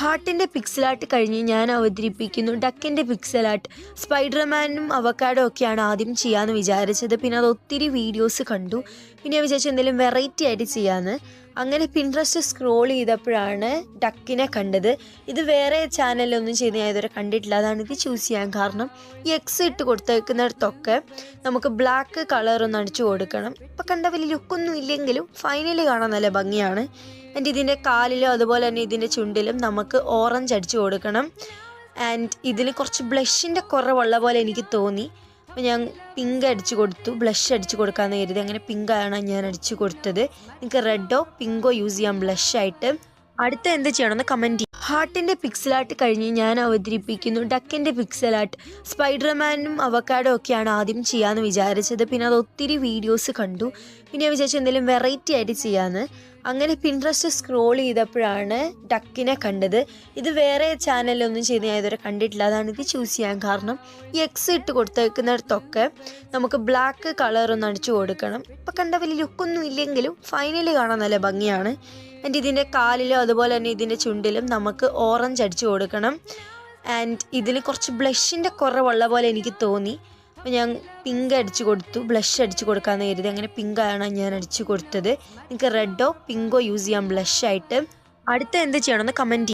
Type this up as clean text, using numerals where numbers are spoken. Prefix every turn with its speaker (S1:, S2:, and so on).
S1: ഹാർട്ടിൻ്റെ pixel art കഴിഞ്ഞ് ഞാൻ അവതരിപ്പിക്കുന്നു ഡക്കിൻ്റെ പിക്സൽ ആർട്ട്. സ്പൈഡർമാനും അവക്കാഡോ ഒക്കെയാണ് ആദ്യം ചെയ്യാമെന്ന് വിചാരിച്ചത്. പിന്നെ അത് ഒത്തിരി വീഡിയോസ് കണ്ടു. പിന്നെ ഞാൻ വിചാരിച്ചു എന്തെങ്കിലും വെറൈറ്റി ആയിട്ട് ചെയ്യാമെന്ന്. അങ്ങനെ പിൻട്രസ്റ്റ് സ്ക്രോൾ ചെയ്തപ്പോഴാണ് ഡക്കിനെ കണ്ടത്. ഇത് വേറെ ചാനലിലൊന്നും ചെയ്ത് ഞാൻ ഇതുവരെ കണ്ടിട്ടില്ല. അതാണ് ഇത് ചൂസ് ചെയ്യാൻ കാരണം. ഈ എക്സ് ഇട്ട് കൊടുത്തേക്കുന്നിടത്തൊക്കെ നമുക്ക് ബ്ലാക്ക് കളറൊന്ന് അടിച്ചു കൊടുക്കണം. ഇപ്പം കണ്ട വലിയ ലുക്കൊന്നും ഇല്ലെങ്കിലും ഫൈനലി കാണാൻ നല്ല ഭംഗിയാണ്. ആൻഡ് ഇതിൻ്റെ കാലിലും അതുപോലെ തന്നെ ഇതിൻ്റെ ചുണ്ടിലും നമുക്ക് ഓറഞ്ച് അടിച്ചു കൊടുക്കണം. ആൻഡ് ഇതിന് കുറച്ച് ബ്ലഷിൻ്റെ കുറവുള്ള പോലെ എനിക്ക് തോന്നി. അപ്പോൾ ഞാൻ പിങ്ക് അടിച്ചു കൊടുത്തു. ബ്ലഷ് അടിച്ചു കൊടുക്കാമെന്ന് കരുതി. അങ്ങനെ പിങ്കാണ് ഞാൻ അടിച്ചു കൊടുത്തത്. നിങ്ങൾക്ക് റെഡോ പിങ്കോ യൂസ് ചെയ്യാം ബ്ലഷായിട്ട്. അടുത്ത എന്ത് ചെയ്യണമെന്ന് കമൻറ്റ് ചെയ്യും. ഹാർട്ടിൻ്റെ പിക്സൽ ആർട്ട് കഴിഞ്ഞ് ഞാൻ അവതരിപ്പിക്കുന്നു ഡക്കിൻ്റെ പിക്സൽ ആർട്ട്. സ്പൈഡർമാനും അവക്കാഡോ ഒക്കെയാണ് ആദ്യം ചെയ്യാമെന്ന് വിചാരിച്ചത്. പിന്നെ അത് ഒത്തിരി വീഡിയോസ് കണ്ടു. പിന്നെ ഞാൻ വിചാരിച്ചു എന്തെങ്കിലും വെറൈറ്റി ആയിട്ട് ചെയ്യാമെന്ന്. അങ്ങനെ പിൻട്രസ്റ്റ് സ്ക്രോൾ ചെയ്തപ്പോഴാണ് ഡക്കിനെ കണ്ടത്. ഇത് വേറെ ചാനലിലൊന്നും ചെയ്ത് ഞാൻ ഇതുവരെ കണ്ടിട്ടില്ല. അതാണ് ഇത് ചൂസ് ചെയ്യാൻ കാരണം. ഈ എക്സ് ഇട്ട് കൊടുത്തേക്കുന്നിടത്തൊക്കെ നമുക്ക് ബ്ലാക്ക് കളറൊന്ന് അടിച്ചു കൊടുക്കണം. ഇപ്പം കണ്ട വലിയ ലുക്കൊന്നും ഇല്ലെങ്കിലും ഫൈനലി കാണാൻ നല്ല ഭംഗിയാണ്. ആൻഡ് ഇതിൻ്റെ കാലിലും അതുപോലെ തന്നെ ഇതിൻ്റെ ചുണ്ടിലും നമുക്ക് ഓറഞ്ച് അടിച്ചു കൊടുക്കണം. ആൻഡ് ഇതിന് കുറച്ച് ബ്ലഷിൻ്റെ കുറവുള്ള പോലെ എനിക്ക് തോന്നി. അപ്പോൾ ഞാൻ പിങ്ക് അടിച്ചു കൊടുത്തു. ബ്ലഷ് അടിച്ചു കൊടുക്കാമെന്ന് കരുതി. അങ്ങനെ പിങ്കാണ് ഞാൻ അടിച്ചു കൊടുത്തത്. നിങ്ങൾക്ക് റെഡോ പിങ്കോ യൂസ് ചെയ്യാം ബ്ലഷായിട്ട്. അടുത്ത എന്ത് ചെയ്യണമെന്ന് കമൻറ്റ് ചെയ്യും.